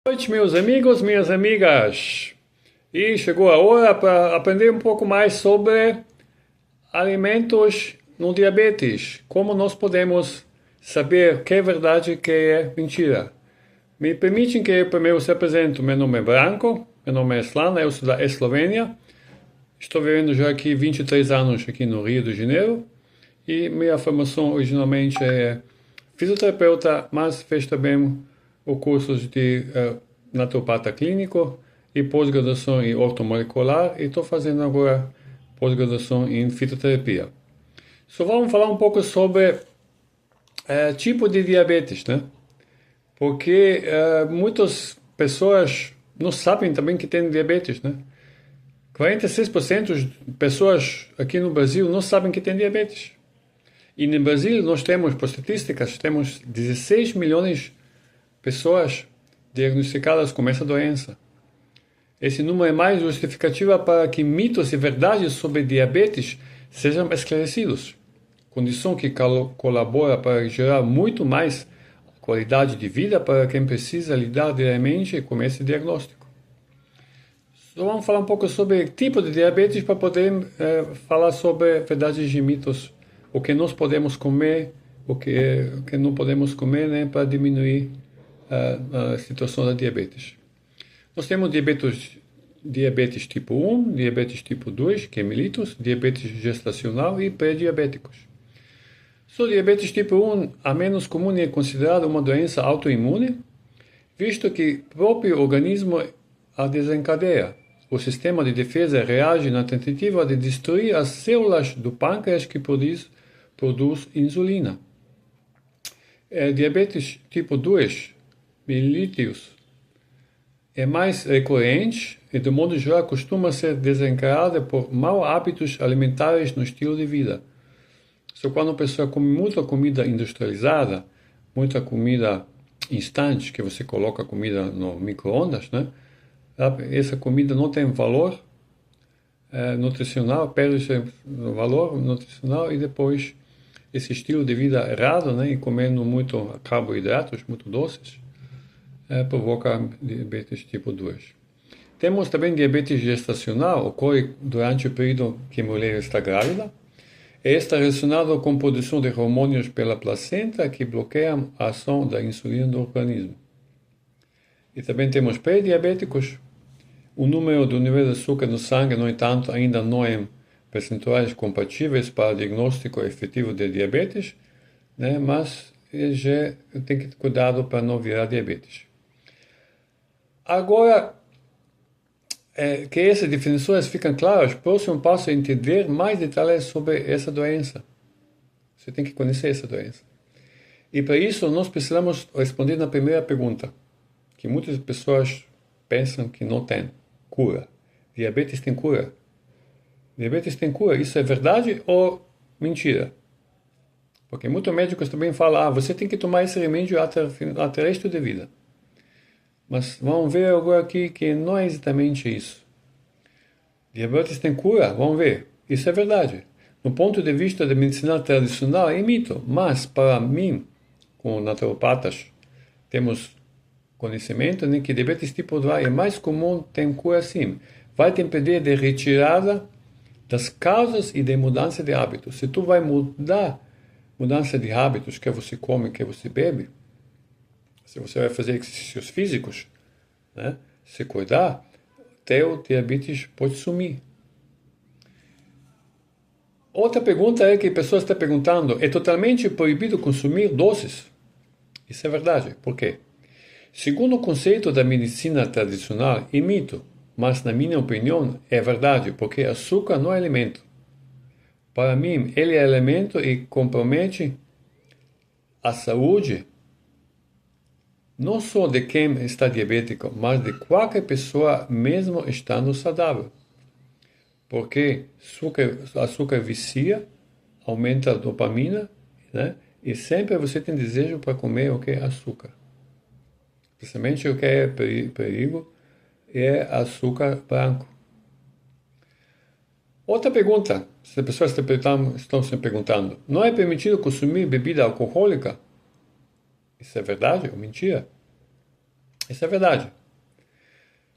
Boa noite, meus amigos, minhas amigas. E chegou a hora para aprender um pouco mais sobre alimentos no diabetes. Como nós podemos saber o que é verdade e o que é mentira. Me permitem que eu primeiro se apresente. Meu nome é Branko, meu nome é Slana, eu sou da Eslovênia. Estou vivendo já aqui 23 anos aqui no Rio de Janeiro. E minha formação originalmente é fisioterapeuta, mas fez também o curso de naturopata clínico e pós-graduação em ortomolecular e estou fazendo agora pós-graduação em fitoterapia. Só vamos falar um pouco sobre tipo de diabetes, né? Porque muitas pessoas não sabem também que têm diabetes, né? 46% das pessoas aqui no Brasil não sabem que têm diabetes. E no Brasil nós temos, por estatísticas, temos 16 milhões de pessoas diagnosticadas com essa doença. Esse número é mais justificativa para que mitos e verdades sobre diabetes sejam esclarecidos, condição que colabora para gerar muito mais qualidade de vida para quem precisa lidar diariamente com esse diagnóstico. Só vamos falar um pouco sobre tipo de diabetes para poder falar sobre verdades e mitos, o que nós podemos comer, o que não podemos comer, né, para diminuir a situação da diabetes. Nós temos diabetes tipo 1, diabetes tipo 2, que é mellitus, diabetes gestacional e pré-diabéticos. O diabetes tipo 1, a menos comum, é considerado uma doença autoimune, visto que o próprio organismo a desencadeia. O sistema de defesa reage na tentativa de destruir as células do pâncreas que produz insulina. Diabetes tipo 2, mellitus, é mais recorrente e, de modo geral, costuma ser desencadeada por maus hábitos alimentares no estilo de vida. Só quando a pessoa come muita comida industrializada, muita comida instante, que você coloca a comida no micro-ondas, né? Essa comida não tem valor nutricional, perde seu valor nutricional e depois esse estilo de vida errado, né? E comendo muito carboidratos, muito doces, provoca diabetes tipo 2. Temos também diabetes gestacional, ocorre durante o período que a mulher está grávida. Está relacionado com a produção de hormônios pela placenta que bloqueiam a ação da insulina no organismo. E também temos pré-diabéticos. O nível de açúcar no sangue, no entanto, ainda não é percentuais compatíveis para o diagnóstico efetivo de diabetes, né? Mas já tem que ter cuidado para não virar diabetes. Agora, que essas definições ficam claras, o próximo passo é entender mais detalhes sobre essa doença. Você tem que conhecer essa doença. E para isso, nós precisamos responder na primeira pergunta, que muitas pessoas pensam que não tem cura. Diabetes tem cura? Diabetes tem cura. Isso é verdade ou mentira? Porque muitos médicos também falam, você tem que tomar esse remédio até o resto da vida. Mas vamos ver agora aqui que não é exatamente isso. Diabetes tem cura? Vamos ver. Isso é verdade. No ponto de vista da medicina tradicional, é mito. Mas, para mim, como naturopatas, temos conhecimento de que diabetes tipo 2 é mais comum, tem cura sim. Vai depender de retirada das causas e de mudança de hábitos. Se tu vai mudança de hábitos, que você come, que você bebe, se você vai fazer exercícios físicos, né, se cuidar, teu diabetes pode sumir. Outra pergunta é que a pessoa está perguntando, é totalmente proibido consumir doces? Isso é verdade. Por quê? Segundo o conceito da medicina tradicional, é mito, mas na minha opinião é verdade, porque açúcar não é alimento. Para mim, ele é alimento e compromete a saúde não só de quem está diabético, mas de qualquer pessoa, mesmo estando saudável. Porque açúcar vicia, aumenta a dopamina, né? E sempre você tem desejo para comer o que é açúcar. Principalmente o que é perigo é açúcar branco. Outra pergunta, se as pessoas estão se perguntando, não é permitido consumir bebida alcoólica? Isso é verdade ou mentira? Isso é verdade.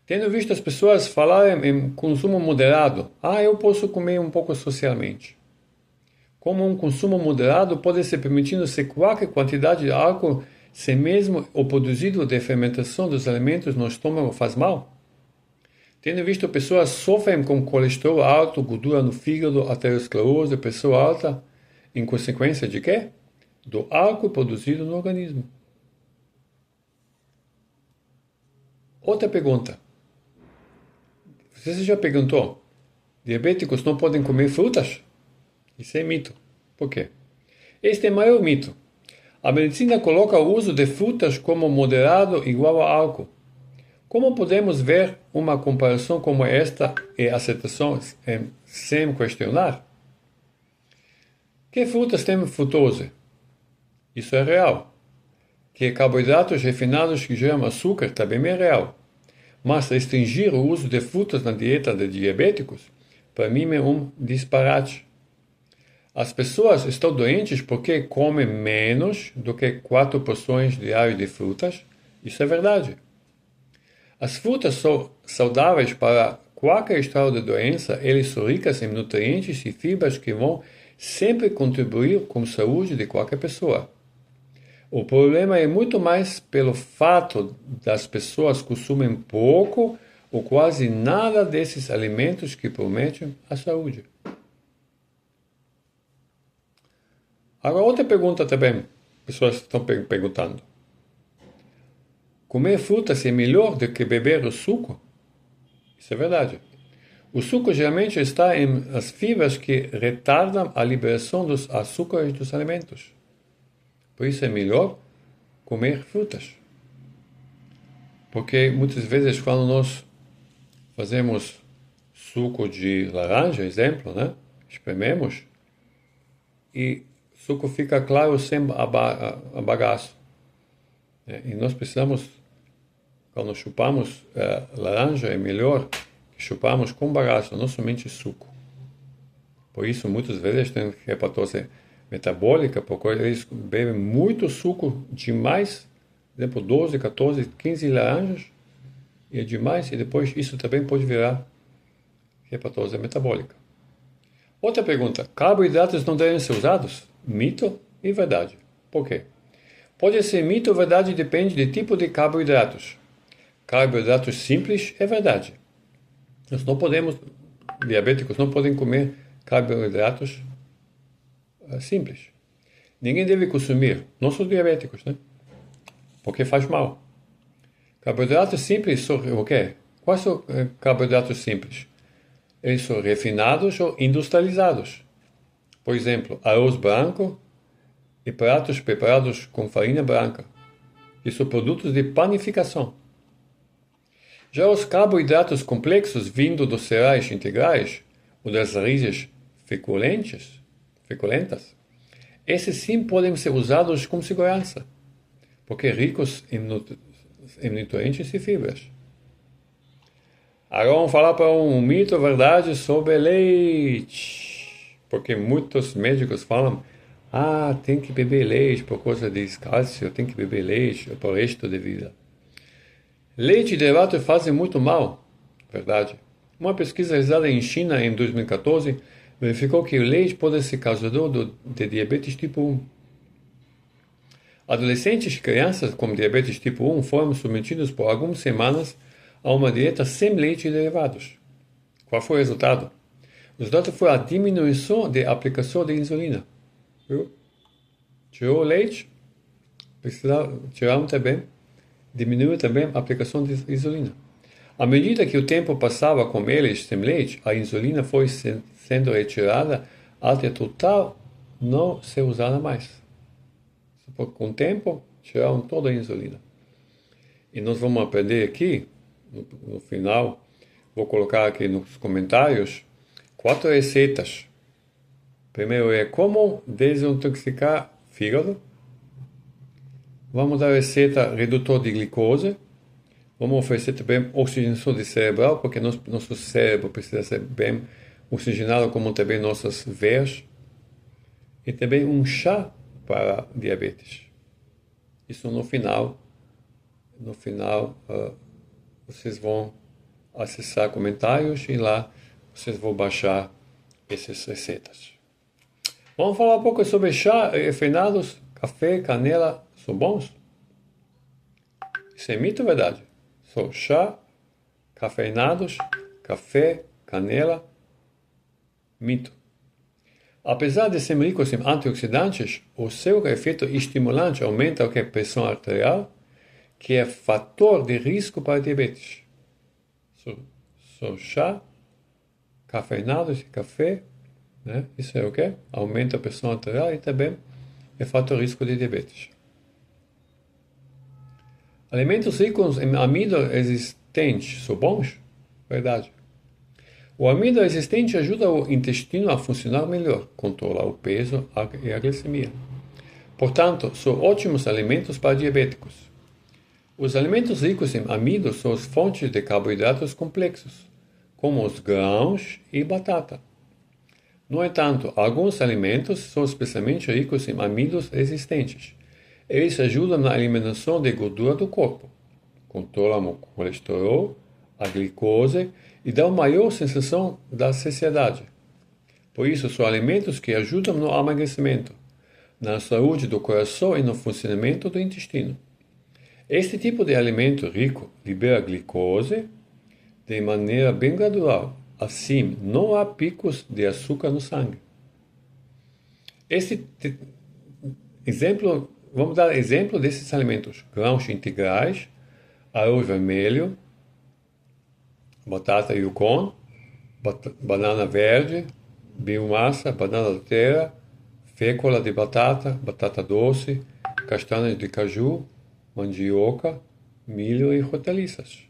Tenho visto as pessoas falarem em consumo moderado. Eu posso comer um pouco socialmente. Como um consumo moderado pode ser permitindo se qualquer quantidade de álcool, se mesmo o produzido de fermentação dos alimentos no estômago faz mal? Tenho visto pessoas sofrem com colesterol alto, gordura no fígado, aterosclerose, pressão alta, em consequência de quê? Do álcool produzido no organismo. Outra pergunta. Você já perguntou? Diabéticos não podem comer frutas? Isso é mito. Por quê? Este é o maior mito. A medicina coloca o uso de frutas como moderado igual a álcool. Como podemos ver uma comparação como esta e aceitação sem questionar? Que frutas têm frutose? Isso é real. Que carboidratos refinados que geram açúcar também é real. Mas restringir o uso de frutas na dieta de diabéticos, para mim é um disparate. As pessoas estão doentes porque comem menos do que 4 porções diárias de frutas. Isso é verdade. As frutas são saudáveis para qualquer estado de doença, elas são ricas em nutrientes e fibras que vão sempre contribuir com a saúde de qualquer pessoa. O problema é muito mais pelo fato das pessoas consumem pouco ou quase nada desses alimentos que prometem a saúde. Agora, outra pergunta também, pessoas estão perguntando. Comer frutas é melhor do que beber o suco? Isso é verdade. O suco geralmente está em as fibras que retardam a liberação dos açúcares dos alimentos. Por isso é melhor comer frutas. Porque muitas vezes quando nós fazemos suco de laranja, exemplo, né? Esprememos e o suco fica claro sem bagaço. E nós precisamos, quando chupamos laranja, é melhor que chupamos com bagaço, não somente suco. Por isso, muitas vezes tem hepatose metabólica, porque eles bebem muito suco demais, por exemplo, 12, 14, 15 laranjas, e é demais, e depois isso também pode virar hepatose metabólica. Outra pergunta, carboidratos não devem ser usados? Mito e verdade. Por quê? Pode ser mito ou verdade, depende do tipo de carboidratos. Carboidratos simples é verdade. Nós não podemos, diabéticos não podem comer carboidratos simples. Ninguém deve consumir, não são diabéticos, né? Porque faz mal. Carboidratos simples são o quê? Quais são carboidratos simples? Eles são refinados ou industrializados. Por exemplo, arroz branco e pratos preparados com farinha branca, que são produtos de panificação. Já os carboidratos complexos vindo dos cereais integrais ou das raízes feculentas, esses sim podem ser usados com segurança, porque ricos em nutrientes e fibras. Agora vamos falar para um mito ou verdade sobre leite. Porque muitos médicos falam, tem que beber leite por causa de cálcio, tem que beber leite para o resto da vida. Leite e derivado fazem muito mal, verdade. Uma pesquisa realizada em China em 2014 verificou que o leite pode ser causador de diabetes tipo 1. Adolescentes e crianças com diabetes tipo 1 foram submetidos por algumas semanas a uma dieta sem leite e derivados. Qual foi o resultado? O resultado foi a diminuição da aplicação de insulina. Tirou o leite, tiraram também, diminuiu também a aplicação de insulina. À medida que o tempo passava com eles sem leite, a insulina foi sendo retirada até total não ser usada mais. Com o tempo, tiraram toda a insulina. E nós vamos aprender aqui, no final, vou colocar aqui nos comentários, 4 receitas. Primeiro é como desintoxicar fígado. Vamos dar a receita redutor de glicose. Vamos oferecer também oxigenação de cerebral, porque nosso cérebro precisa ser bem oxigenado, como também nossas veias. E também um chá para diabetes. Isso no final vocês vão acessar comentários e lá vocês vão baixar essas receitas. Vamos falar um pouco sobre chá refinados, café, canela, são bons? Isso é mito ou verdade? São chá, cafeinados, café, canela, mito. Apesar de serem ricos em antioxidantes, o seu efeito estimulante aumenta a pressão arterial, que é fator de risco para diabetes. Chá, cafeinados e café, né? Isso é o quê? Aumenta a pressão arterial e também é fator de risco de diabetes. Alimentos ricos em amido existentes são bons? Verdade. O amido existente ajuda o intestino a funcionar melhor, controla o peso e a glicemia. Portanto, são ótimos alimentos para diabéticos. Os alimentos ricos em amido são as fontes de carboidratos complexos, como os grãos e batata. No entanto, alguns alimentos são especialmente ricos em amidos resistentes. Eles ajudam na eliminação de gordura do corpo, controlam o colesterol, a glicose e dão maior sensação da saciedade. Por isso, são alimentos que ajudam no emagrecimento, na saúde do coração e no funcionamento do intestino. Este tipo de alimento rico libera glicose de maneira bem gradual. Assim, não há picos de açúcar no sangue. Vamos dar exemplo desses alimentos: grãos integrais, arroz vermelho, batata Yukon, banana verde, biomassa, banana da terra, fécula de batata, batata doce, castanhas de caju, mandioca, milho e hortaliças.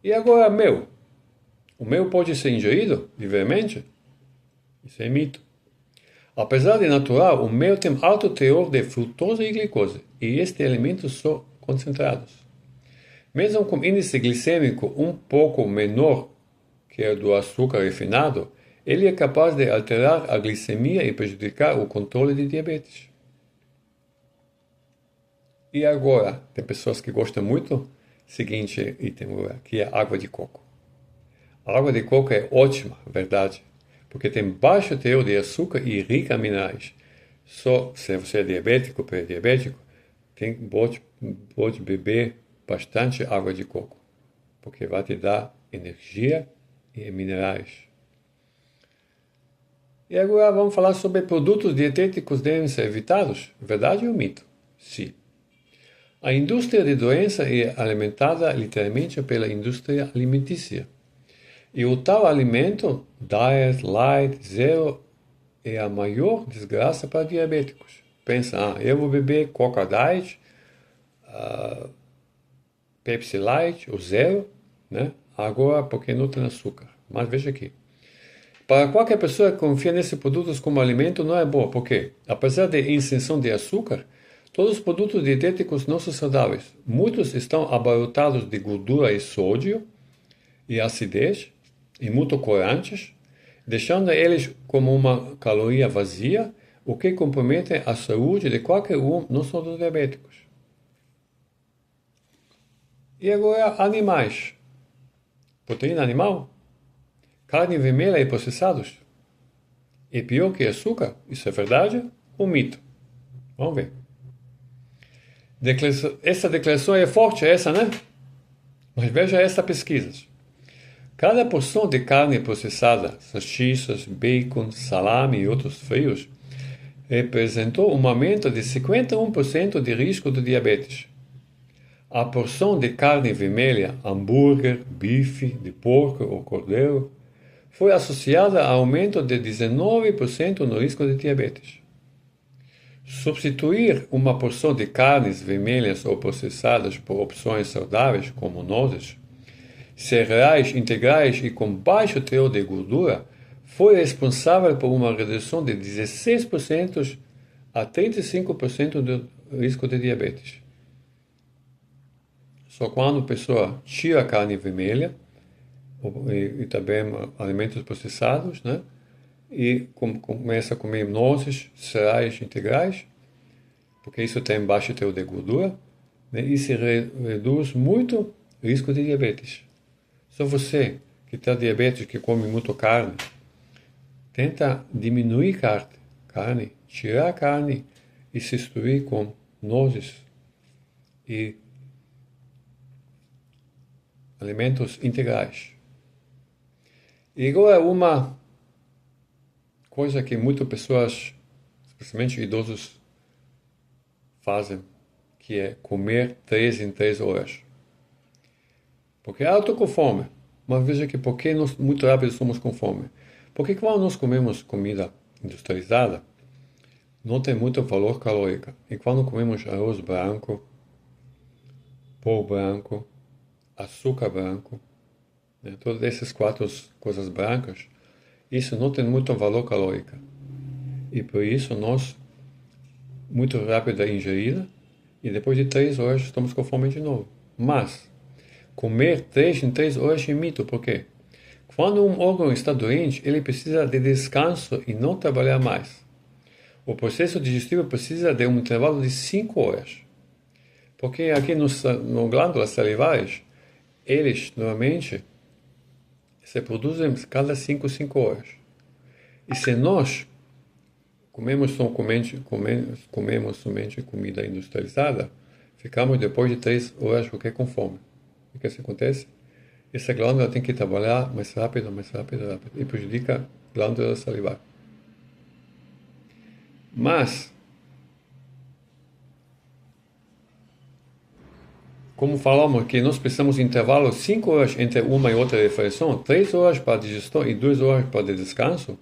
E agora mel. O mel pode ser ingerido livremente? Isso é mito. Apesar de natural, o mel tem alto teor de frutose e glicose, e estes alimentos são concentrados. Mesmo com índice glicêmico um pouco menor que o do açúcar refinado, ele é capaz de alterar a glicemia e prejudicar o controle de diabetes. E agora, tem pessoas que gostam muito, seguinte item, que é água de coco. A água de coco é ótima, verdade, porque tem baixo teor de açúcar e rica em minerais. Só se você é diabético, pré-diabético, pode beber bastante água de coco, porque vai te dar energia e minerais. E agora vamos falar sobre produtos dietéticos devem ser evitados. Verdade ou mito? Sim. A indústria de doença é alimentada literalmente pela indústria alimentícia. E o tal alimento, diet, light, zero, é a maior desgraça para diabéticos. Pensa, eu vou beber Coca Diet, Pepsi Light, ou zero, né? Agora porque não tem açúcar. Mas veja aqui. Para qualquer pessoa que confia nesses produtos como alimento não é bom, porque, apesar de isenção de açúcar, todos os produtos dietéticos não são saudáveis. Muitos estão abarrotados de gordura e sódio e acidez e muito corantes, deixando eles como uma caloria vazia, o que compromete a saúde de qualquer um, não só dos diabéticos. E agora, animais. Proteína animal? Carne vermelha e processados? É pior que açúcar? Isso é verdade ou mito? Vamos ver. Essa declaração é forte, essa, né? Mas veja essa pesquisa. Cada porção de carne processada, salsichas, bacon, salame e outros frios, representou um aumento de 51% de risco de diabetes. A porção de carne vermelha, hambúrguer, bife de porco ou cordeiro, foi associada a aumento de 19% no risco de diabetes. Substituir uma porção de carnes vermelhas ou processadas por opções saudáveis, como nozes, cereais integrais e com baixo teor de gordura, foi responsável por uma redução de 16% a 35% do risco de diabetes. Só quando a pessoa tira a carne vermelha e também alimentos processados, né? E começa a comer nozes, cereais integrais, porque isso tem baixo teor de gordura, né? E se reduz muito risco de diabetes. Só você que está diabetes, que come muito carne, tenta diminuir carne, tirar a carne e substituir com nozes e alimentos integrais. E agora uma coisa que muitas pessoas, especialmente idosos, fazem, que é comer 3 em 3 horas. Porque eu estou com fome, mas veja que por que nós muito rápido somos com fome? Porque quando nós comemos comida industrializada, não tem muito valor calórico. E quando comemos arroz branco, pão branco, açúcar branco, né, todas essas 4 coisas brancas, isso não tem muito valor calórico. E por isso nós, muito rápido a ingerida, e depois de 3 horas estamos com fome de novo. Mas, comer 3 em 3 horas é mito, por quê? Quando um órgão está doente, ele precisa de descanso e não trabalhar mais. O processo digestivo precisa de um intervalo de 5 horas. Porque aqui no glândulas salivares, eles normalmente se produzem cada 5 horas. E se nós comemos somente comida industrializada, ficamos depois de 3 horas com fome. O que acontece? Essa glândula tem que trabalhar mais rápido, e prejudica a glândula salivar. Mas, como falamos que nós precisamos de intervalo 5 horas entre uma e outra refeição, 3 horas para digestão e 2 horas para descanso,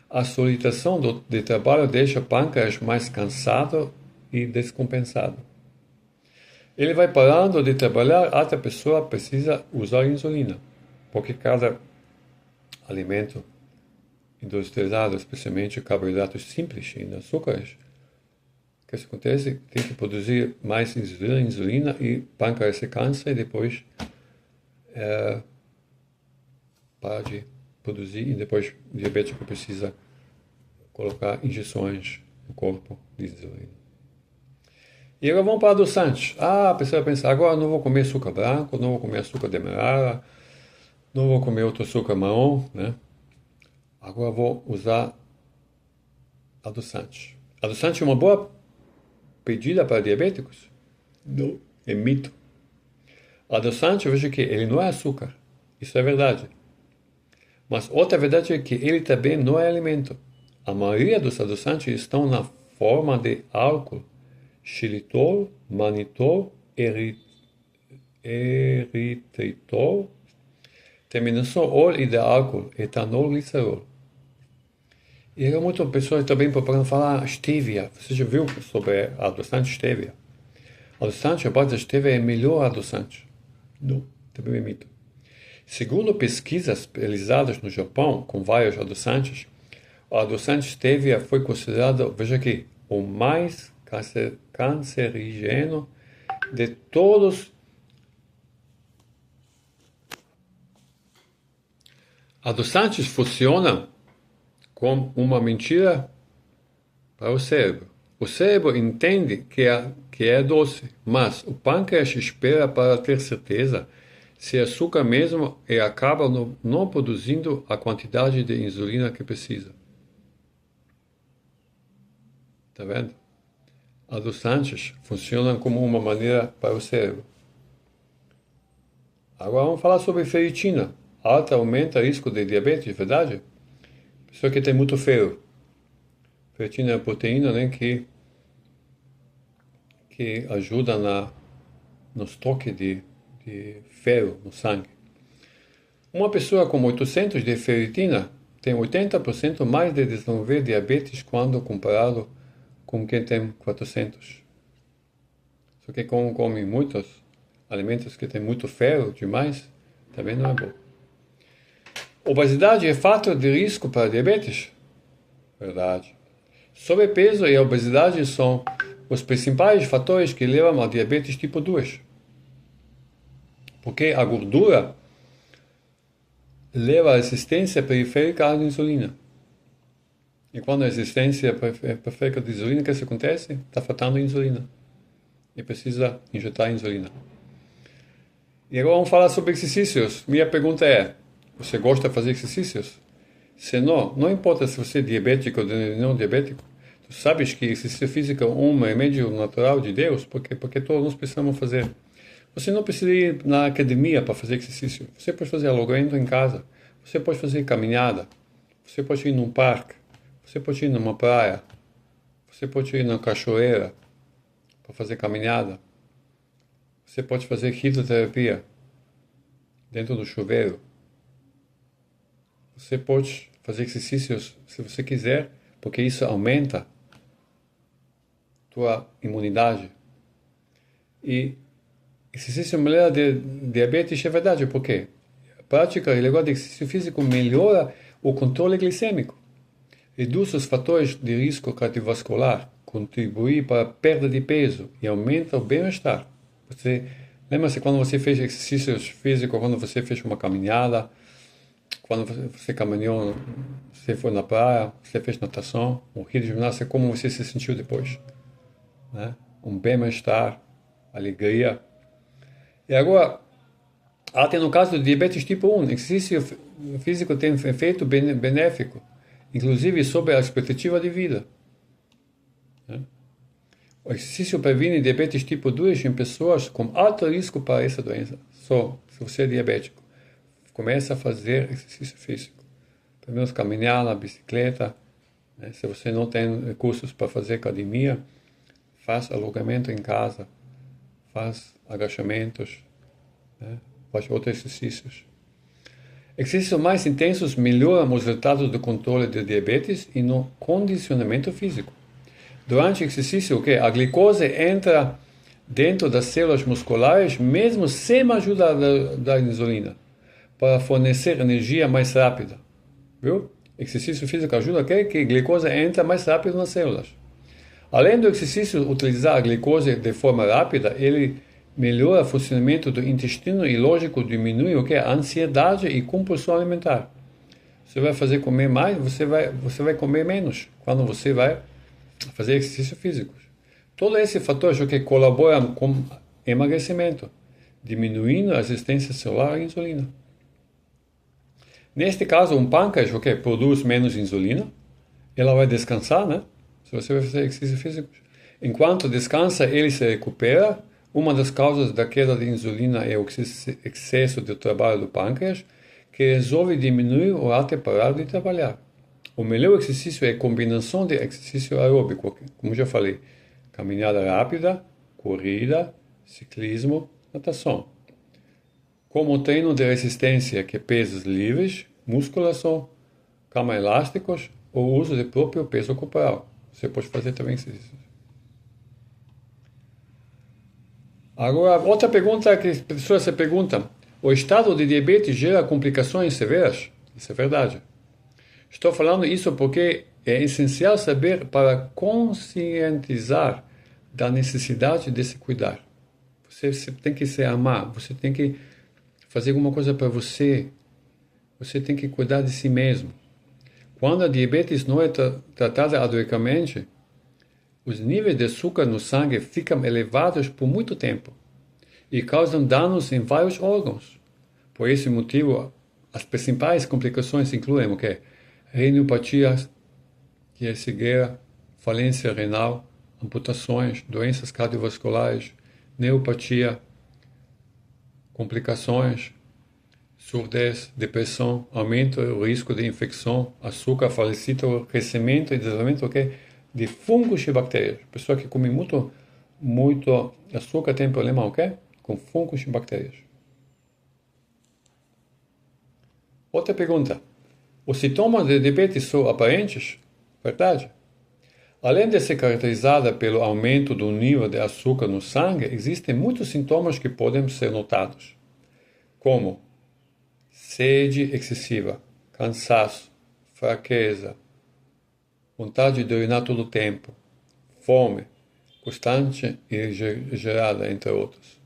a solicitação de trabalho deixa o pâncreas mais cansado e descompensado. Ele vai parando de trabalhar até a pessoa precisa usar insulina, porque cada alimento industrializado, especialmente carboidratos simples e açúcares, o que acontece? Tem que produzir mais insulina e o pâncreas se cansa e depois para de produzir, e depois o diabético precisa colocar injeções no corpo de insulina. E agora vamos para adoçantes. A pessoa pensa, agora não vou comer açúcar branco, não vou comer açúcar demerara, não vou comer outro açúcar marrom, né? Agora vou usar adoçante. Adoçante é uma boa pedida para diabéticos? Não, é mito. Adoçante, eu vejo que ele não é açúcar, isso é verdade. Mas outra verdade é que ele também não é alimento. A maioria dos adoçantes estão na forma de álcool, xilitol, manitol, eritritol, terminação ol e de álcool, etanol, glicerol. E há muitas pessoas também procurando falar stevia. Você já viu sobre adoçante stevia? Adoçante, a base da stevia é melhor adoçante. Não, também é mito. Segundo pesquisas realizadas no Japão com vários adoçantes, o adoçante stevia foi considerado, veja aqui, o mais cancerígeno de todos. Adoçantes funcionam como uma mentira para o cérebro. O cérebro entende que é doce, mas o pâncreas espera para ter certeza se é açúcar mesmo e acaba não produzindo a quantidade de insulina que precisa. Está vendo? Adoçantes funcionam como uma maneira para o cérebro. Agora vamos falar sobre ferritina. Alta aumenta o risco de diabetes, verdade? Pessoa que tem muito ferro. Ferritina é a proteína, né, que ajuda no estoque de ferro no sangue. Uma pessoa com 800 de ferritina tem 80% mais de desenvolver diabetes quando comparado com quem tem 400. Só que como come muitos alimentos que têm muito ferro demais, também não é bom. Obesidade é fator de risco para diabetes? Verdade. Sobrepeso e obesidade são os principais fatores que levam ao diabetes tipo 2. Porque a gordura leva à resistência periférica à insulina. E quando a resistência periférica à insulina, o que acontece? Está faltando insulina. E precisa injetar insulina. E agora vamos falar sobre exercícios. Minha pergunta é, você gosta de fazer exercícios? Se não, não importa se você é diabético ou não diabético, tu sabes que exercício físico é um remédio natural de Deus, porque todos nós precisamos fazer. Você não precisa ir na academia para fazer exercício. Você pode fazer alongamento em casa. Você pode fazer caminhada. Você pode ir num parque. Você pode ir numa praia. Você pode ir na cachoeira para fazer caminhada. Você pode fazer hidroterapia dentro do chuveiro. Você pode fazer exercícios se você quiser, porque isso aumenta tua imunidade. E exercício melhora de diabetes é verdade, porque a prática regular de exercício físico melhora o controle glicêmico, reduz os fatores de risco cardiovascular, contribui para a perda de peso e aumenta o bem-estar. Lembra-se quando você fez exercícios físicos, quando você fez uma caminhada, quando você caminhou, você foi na praia, você fez natação, um rio de ginástica, como você se sentiu depois? Né? Um bem-estar, alegria. E agora, até no caso do diabetes tipo 1, exercício físico tem efeito benéfico, inclusive sobre a expectativa de vida. Né? O exercício previne diabetes tipo 2 em pessoas com alto risco para essa doença. Só se você é diabético, comece a fazer exercício físico. Pelo menos caminhar na bicicleta. Né? Se você não tem recursos para fazer academia, faz alongamento em casa, faz agachamentos, né? Faz outros exercícios. Exercícios mais intensos melhoram os resultados do controle de diabetes e no condicionamento físico. Durante o exercício, a glicose entra dentro das células musculares, mesmo sem a ajuda da insulina, para fornecer energia mais rápida. Viu? Exercício físico ajuda que a glicose entre mais rápido nas células. Além do exercício utilizar a glicose de forma rápida, ele melhora o funcionamento do intestino e, lógico, diminui a ansiedade e compulsão alimentar. Você vai fazer comer mais, você vai comer menos quando você vai fazer exercícios físicos. Todo esse fator que colabora com emagrecimento, diminuindo a resistência celular à insulina. Neste caso, um pâncreas produz menos insulina, ela vai descansar, né? Se você vai fazer exercícios físicos. Enquanto descansa, ele se recupera. Uma das causas da queda de insulina é o excesso de trabalho do pâncreas, que resolve diminuir ou até parar de trabalhar. O melhor exercício é a combinação de exercício aeróbico, como já falei, caminhada rápida, corrida, ciclismo, natação. Como treino de resistência, que é pesos livres, musculação, cama elásticos ou uso de próprio peso corporal. Você pode fazer também exercícios. Agora, outra pergunta que as pessoas se perguntam: o estado de diabetes gera complicações severas? Isso é verdade. Estou falando isso porque é essencial saber para conscientizar da necessidade de se cuidar. Você tem que se amar, você tem que fazer alguma coisa para você, você tem que cuidar de si mesmo. Quando a diabetes não é tratada adequadamente, os níveis de açúcar no sangue ficam elevados por muito tempo e causam danos em vários órgãos. Por esse motivo, as principais complicações incluem o quê? Reniopatia, que é cegueira, falência renal, amputações, doenças cardiovasculares, neuropatia, complicações, surdez, depressão, aumento do risco de infecção, açúcar, falecimento, crescimento e desenvolvimento de fungos e bactérias. Pessoa que come muito açúcar tem problema com fungos e bactérias. Outra pergunta. Os sintomas de diabetes são aparentes? Verdade. Além de ser caracterizada pelo aumento do nível de açúcar no sangue, existem muitos sintomas que podem ser notados, como sede excessiva, cansaço, fraqueza, vontade de urinar todo o tempo, fome, constante e exagerada, entre outros.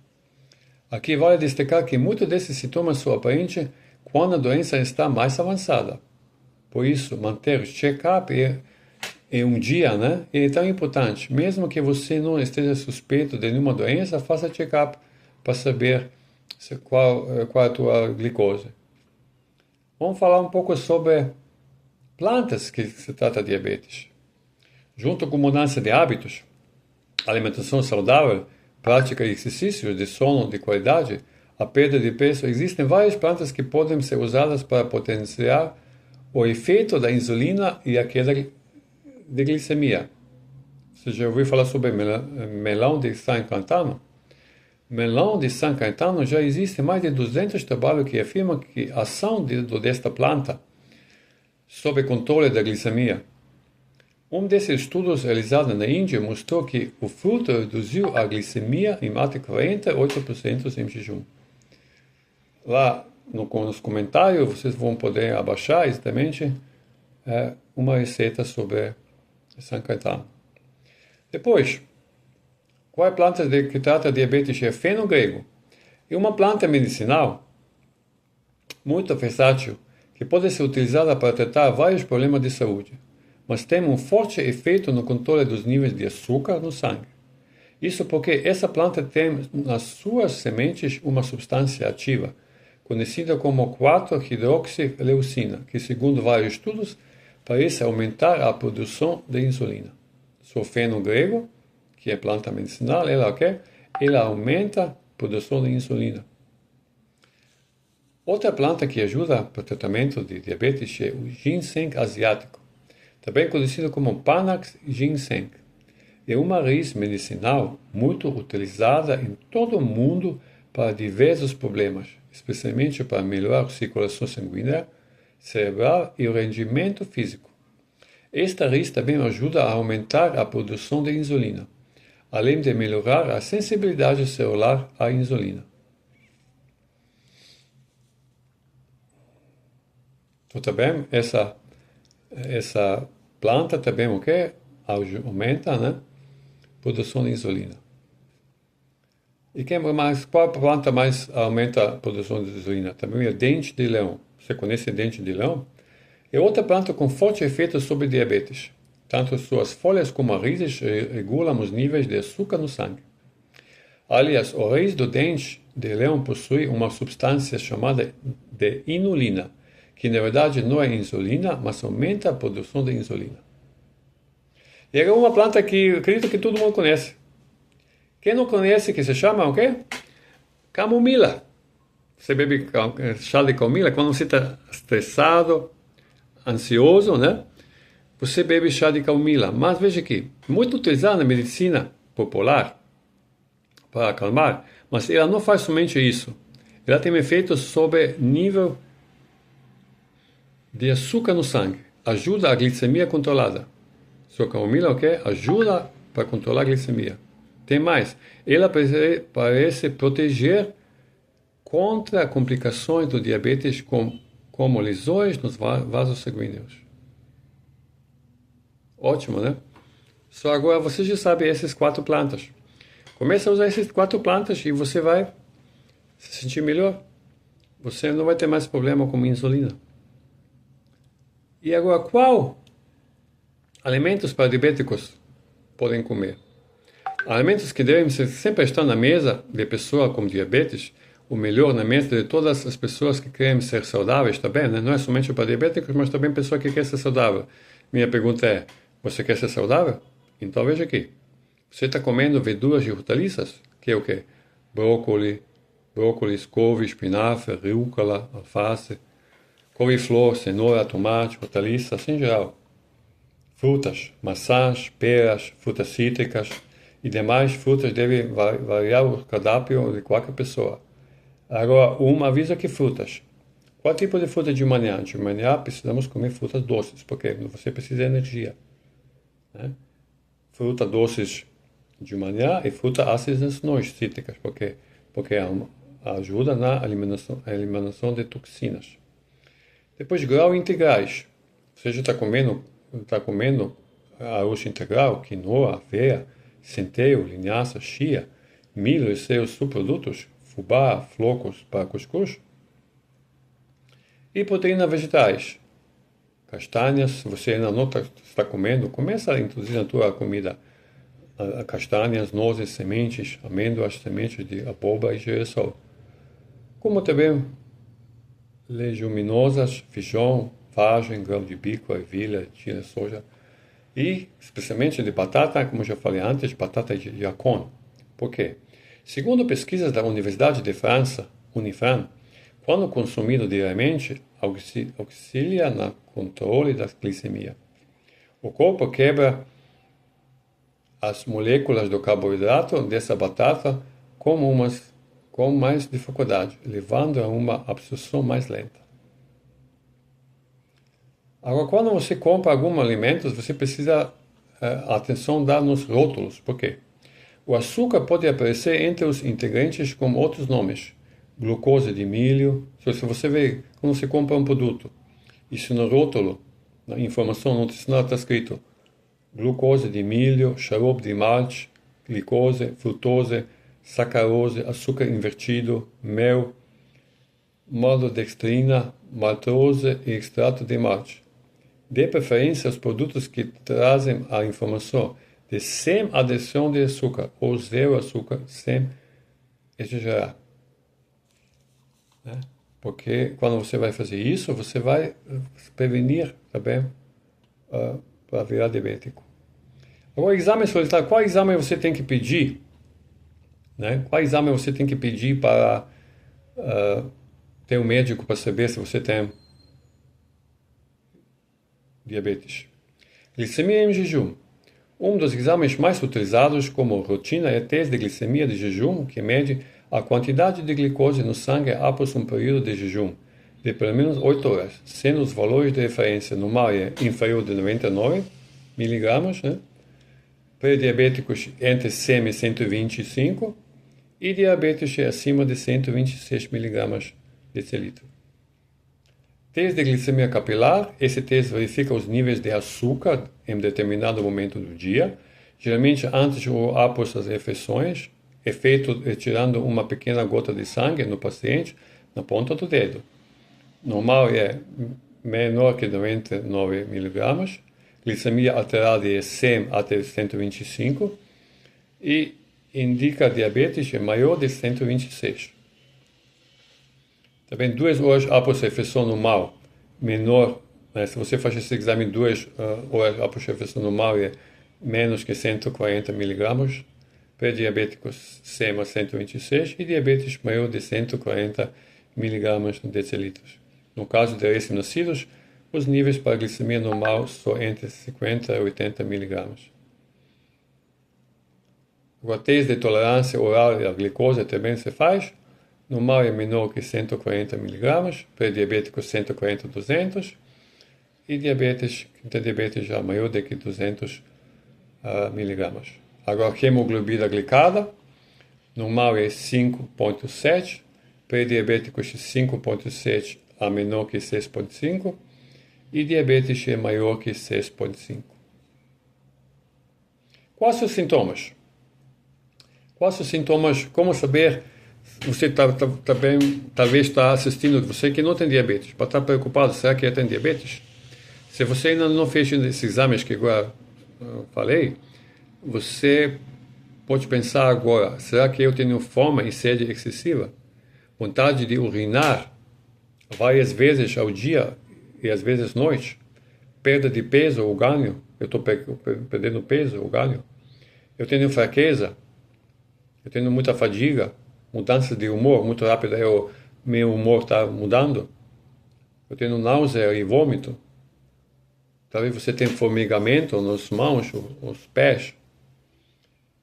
Aqui vale destacar que muitos desses sintomas são aparentes quando a doença está mais avançada. Por isso, manter o check-up em um dia, né, é tão importante. Mesmo que você não esteja suspeito de nenhuma doença, faça check-up para saber qual é a tua glicose. Vamos falar um pouco sobre plantas que se trata de diabetes. Junto com mudança de hábitos, alimentação saudável, prática de exercícios, de sono de qualidade, a perda de peso, existem várias plantas que podem ser usadas para potenciar o efeito da insulina e a queda de glicemia. Você já ouviu falar sobre melão de San Caetano? Melão de San Caetano já existe mais de 200 trabalhos que afirmam que a ação desta planta sob controle da glicemia. Um desses estudos realizados na Índia mostrou que o fruto reduziu a glicemia em até 48% em jejum. Lá nos comentários vocês vão poder abaixar exatamente uma receita sobre San Caetano. Depois, qual é a planta que trata diabetes? É feno grego. É uma planta medicinal muito versátil que pode ser utilizada para tratar vários problemas de saúde, mas tem um forte efeito no controle dos níveis de açúcar no sangue. Isso porque essa planta tem nas suas sementes uma substância ativa, conhecida como 4-hidroxileucina, que segundo vários estudos, parece aumentar a produção de insulina. O feno grego, que é planta medicinal, ela aumenta a produção de insulina. Outra planta que ajuda para o tratamento de diabetes é o ginseng asiático, também conhecido como Panax ginseng. É uma raiz medicinal muito utilizada em todo o mundo para diversos problemas, especialmente para melhorar a circulação sanguínea, cerebral e o rendimento físico. Esta raiz também ajuda a aumentar a produção de insulina, além de melhorar a sensibilidade celular à insulina. Então, também essa planta também aumenta, né, a produção de insulina. E qual planta mais aumenta a produção de insulina? Também é dente de leão. Você conhece dente de leão? É outra planta com forte efeito sobre diabetes. Tanto suas folhas como raízes regulam os níveis de açúcar no sangue. Aliás, o raiz do dente de leão possui uma substância chamada de inulina, que na verdade não é insulina, mas aumenta a produção de insulina. E é uma planta que eu acredito que todo mundo conhece. Quem não conhece, que se chama o quê? Camomila. Você bebe chá de camomila quando você está estressado, ansioso, né? Você bebe chá de camomila. Mas veja aqui, muito utilizada na medicina popular para acalmar, mas ela não faz somente isso. Ela tem efeito sobre nível de açúcar no sangue. Ajuda a glicemia controlada. Sua camomila, ajuda para controlar a glicemia. Tem mais. Ela parece proteger contra complicações do diabetes como lesões nos vasos sanguíneos. Ótimo, né? Só agora você já sabe essas 4 plantas. Comece a usar essas 4 plantas e você vai se sentir melhor. Você não vai ter mais problema com insulina. E agora, qual alimentos para diabéticos podem comer? Alimentos que devem sempre estar na mesa de pessoa com diabetes, o melhor na mesa de todas as pessoas que querem ser saudáveis também, né? Não é somente para diabéticos, mas também pessoa que quer ser saudável. Minha pergunta é, você quer ser saudável? Então veja aqui, você está comendo verduras e hortaliças? Que é o quê? Brócolis, couve, espinafre, rúcula, alface, couve-flor, cenoura, tomate, hortaliças, assim em geral. Frutas, maçãs, peras, frutas cítricas e demais frutas devem variar o cardápio de qualquer pessoa. Agora, um aviso aqui, frutas. Qual tipo de fruta de manhã? De manhã precisamos comer frutas doces, porque você precisa de energia. Né? Fruta doces de manhã e fruta ácidas noites, cítricas, porque ajuda na eliminação de toxinas. Depois, grãos integrais. Você já está comendo arroz integral, quinoa, aveia, centeio, linhaça, chia, milho e seus subprodutos, fubá, flocos para cuscuz. E proteínas vegetais. Castanhas, se você ainda não está comendo, começa a introduzir na tua comida castanhas, nozes, sementes, amêndoas, sementes de abóbora e girassol. como também leguminosas, feijão, vagem, grão de bico, ervilha, chia, soja. E, especialmente de batata, como já falei antes, batata de yacon. Por quê? Segundo pesquisas da Universidade de França, Unifran, quando consumido diariamente, auxilia no controle da glicemia. O corpo quebra as moléculas do carboidrato dessa batata com mais dificuldade, levando a uma absorção mais lenta. Agora, quando você compra alguns alimentos, você precisa atenção dar nos rótulos. Por quê? O açúcar pode aparecer entre os integrantes com outros nomes. Glucose de milho. Se você vê, quando você compra um produto, isso no rótulo, na informação nutricional está escrito glucose de milho, xarope de malte, glicose, frutose, sacarose, açúcar invertido, mel, maltodextrina, maltose e extrato de malte. Dê preferência aos produtos que trazem a informação de sem adição de açúcar ou zero açúcar, sem exagerar. Né? Porque quando você vai fazer isso, você vai prevenir também para virar diabético. Agora, exame solitário. Qual exame você tem que pedir? Né? Qual exame você tem que pedir para ter um médico para saber se você tem diabetes? Glicemia em jejum. Um dos exames mais utilizados como rotina é o teste de glicemia de jejum, que mede a quantidade de glicose no sangue após um período de jejum de pelo menos 8 horas, sendo os valores de referência normal inferior de 99 miligramas, né? Pré-diabéticos entre 100 e 125 e diabetes acima de 126 miligramas de decilitro. Teste de glicemia capilar. Esse teste verifica os níveis de açúcar em determinado momento do dia, geralmente antes ou após as refeições, é feito retirando uma pequena gota de sangue no paciente na ponta do dedo. Normal é menor que 99 miligramas, glicemia alterada é 100 até 125 e indica diabetes é maior de 126. Também 2 horas após a refeição normal, menor, né, se você faz esse exame 2 horas após a refeição normal, é menos que 140 miligramas, pré-diabéticos 100 a 126 e diabetes maior de 140 miligramas no decilitros. No caso de recém-nascidos, os níveis para glicemia normal são entre 50 e 80 miligramas. O teste de tolerância oral à glicose também se faz. Normal é menor que 140 miligramas, pré-diabético 140 a 200 e diabetes já maior do que 200 miligramas. Agora, hemoglobina glicada, normal é 5,7, pré-diabéticos 5,7 a menor que 6,5 e diabetes é maior que 6,5. Quais os sintomas? Quais os sintomas? Como saber? Você também talvez está assistindo, você que não tem diabetes, pode estar preocupado, será que tem diabetes? Se você ainda não fez esses exames que agora falei, você pode pensar agora, será que eu tenho fome e sede excessiva? Vontade de urinar várias vezes ao dia e às vezes à noite? Perda de peso ou ganho? Eu estou perdendo peso ou ganho? Eu tenho fraqueza? Eu tenho muita fadiga? Mudança de humor muito rápida, meu humor está mudando? Eu tenho náusea e vômito? Talvez você tenha formigamento nas mãos, os pés?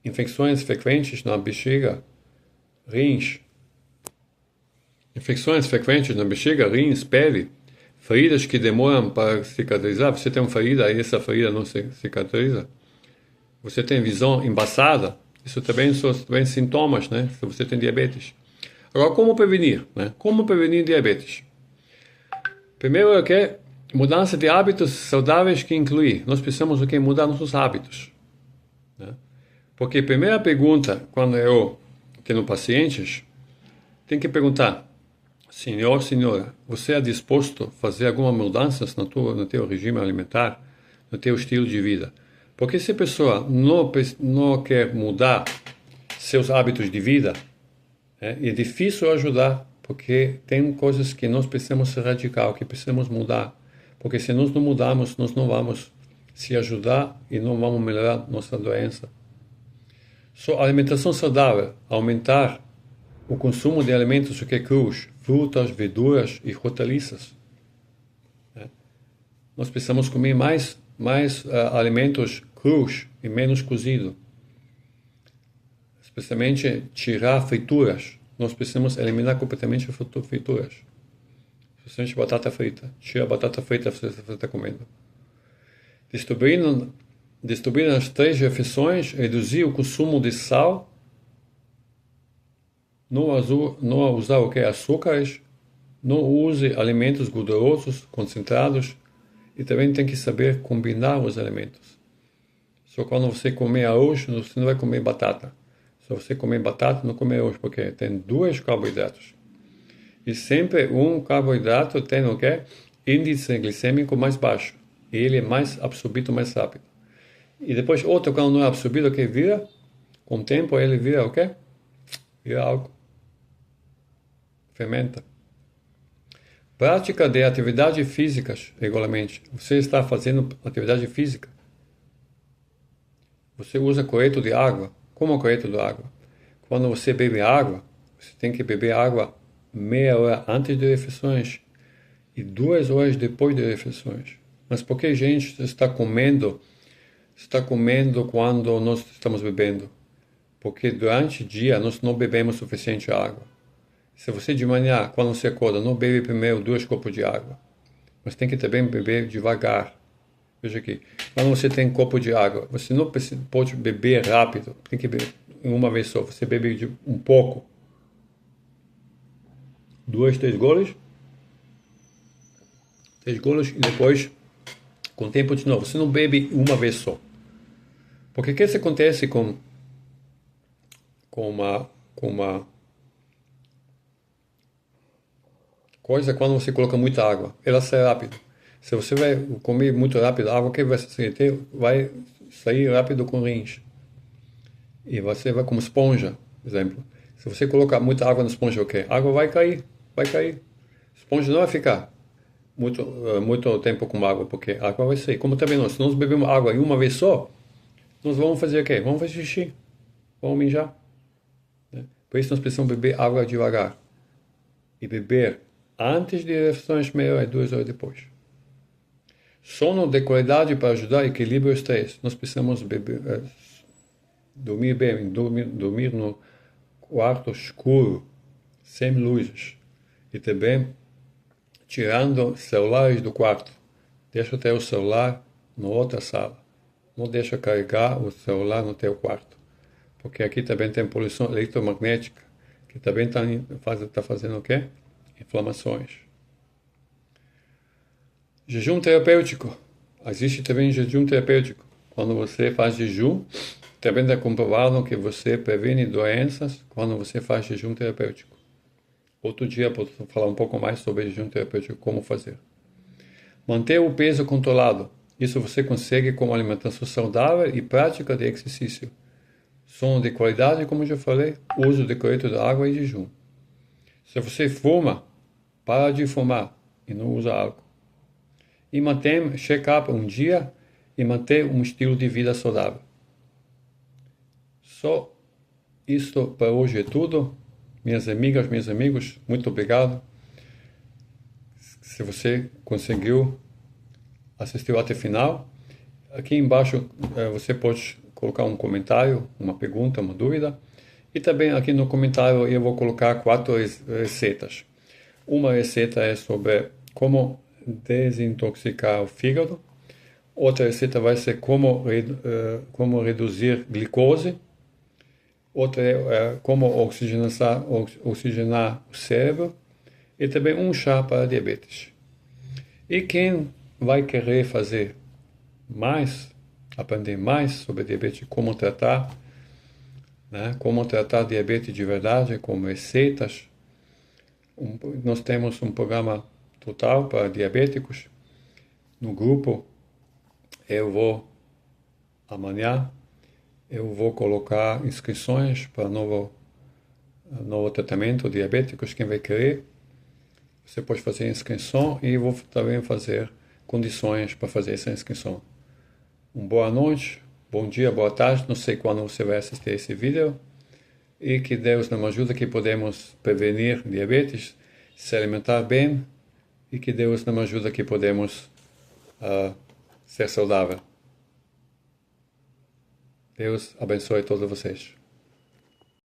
Infecções frequentes na bexiga, rins. Infecções frequentes na bexiga, rins, pele. Feridas que demoram para cicatrizar. Você tem uma ferida e essa ferida não se cicatriza. Você tem visão embaçada. Isso também são sintomas, né? Se você tem diabetes. Agora, como prevenir? Né? Como prevenir diabetes? Primeiro é que mudança de hábitos saudáveis que inclui. Nós precisamos mudar nossos hábitos. Né? Porque a primeira pergunta, quando eu tenho pacientes, tem que perguntar: senhor, senhora, você é disposto a fazer alguma mudanças no teu regime alimentar, no teu estilo de vida? Porque se a pessoa não quer mudar seus hábitos de vida, é difícil ajudar, porque tem coisas que nós precisamos ser radical, que precisamos mudar. Porque se nós não mudarmos, nós não vamos se ajudar e não vamos melhorar nossa doença. Só alimentação saudável, aumentar o consumo de alimentos crus, frutas, verduras e hortaliças. Nós precisamos comer mais alimentos crus e menos cozido. Especialmente tirar frituras. Nós precisamos eliminar completamente frituras. Especialmente batata frita. Tira a batata frita que você está comendo. Distribuir nas 3 refeições, reduzir o consumo de sal, não usar açúcares, não use alimentos gordurosos, concentrados, e também tem que saber combinar os alimentos. Só quando você comer arroz, você não vai comer batata. Se você comer batata, não comer arroz, porque tem 2 carboidratos. E sempre um carboidrato tem o quê? Índice glicêmico mais baixo. E ele é mais absorvido mais rápido. E depois outro, quando não é absorvido, que vira, com o tempo ele vira o quê? Vira álcool. Fermenta. Prática de atividades físicas regularmente. Você está fazendo atividade física. Você usa coreto de água. Como coreto de água? Quando você bebe água, você tem que beber água meia hora antes de refeições e 2 horas depois de refeições. Mas por que a gente está comendo quando nós estamos bebendo? Porque durante o dia nós não bebemos suficiente água. Se você de manhã, quando você acorda, não bebe primeiro 2 copos de água, mas tem que também beber devagar. Veja aqui, quando você tem um copo de água, você não pode beber rápido, tem que beber uma vez só. Você bebe um pouco, 2, 3 goles, e depois, com o tempo de novo, você não bebe uma vez só. Porque o que acontece com uma coisa quando você coloca muita água? Ela sai rápido. Se você vai comer muito rápido, a água que vai sair rápido com rins. E você vai como esponja, por exemplo. Se você colocar muita água na esponja, o quê? A água vai cair. A esponja não vai ficar muito tempo com água, porque a água vai sair. Como também nós, se nós bebemos água em uma vez só, nós vamos fazer o quê? Vamos fazer xixi. Vamos mijar. Por isso nós precisamos beber água devagar. E beber antes de refeições, meia hora e 2 horas depois. Sono de qualidade para ajudar a equilibrar o estresse. Nós precisamos dormir bem, dormir no quarto escuro, sem luzes. E também tirando celulares do quarto. Deixa ter o celular na outra sala. Não deixa carregar o celular no teu quarto. Porque aqui também tem poluição eletromagnética, que também está fazendo o quê? Inflamações. Jejum terapêutico. Existe também jejum terapêutico. Quando você faz jejum, também está comprovado que você previne doenças quando você faz jejum terapêutico. Outro dia posso falar um pouco mais sobre jejum terapêutico, como fazer. Manter o peso controlado. Isso você consegue com alimentação saudável e prática de exercício. Sono de qualidade, como eu já falei, uso de coreto de água e jejum. Se você fuma, para de fumar e não usa álcool. E mantém check-up um dia e manter um estilo de vida saudável. Só isso para hoje é tudo. Minhas amigas, meus amigos, muito obrigado. Se você conseguiu assistir até o final, aqui embaixo você pode colocar um comentário, uma pergunta, uma dúvida. E também aqui no comentário eu vou colocar 4 receitas. Uma receita é sobre como desintoxicar o fígado. Outra receita vai ser como reduzir glicose. Outra é como oxigenar o cérebro. E também um chá para diabetes. E quem vai querer fazer mais, aprender mais sobre diabetes, como tratar, como tratar diabetes de verdade, com receitas. Nós temos um programa total para diabéticos. No grupo, amanhã, eu vou colocar inscrições para novo novo tratamento diabéticos, quem vai querer, você pode fazer a inscrição e eu vou também fazer condições para fazer essa inscrição. Boa noite, bom dia, boa tarde, não sei quando você vai assistir esse vídeo, e que Deus nos ajude que podemos prevenir diabetes, se alimentar bem, e que Deus nos ajude que podemos ser saudável. Deus abençoe todos vocês.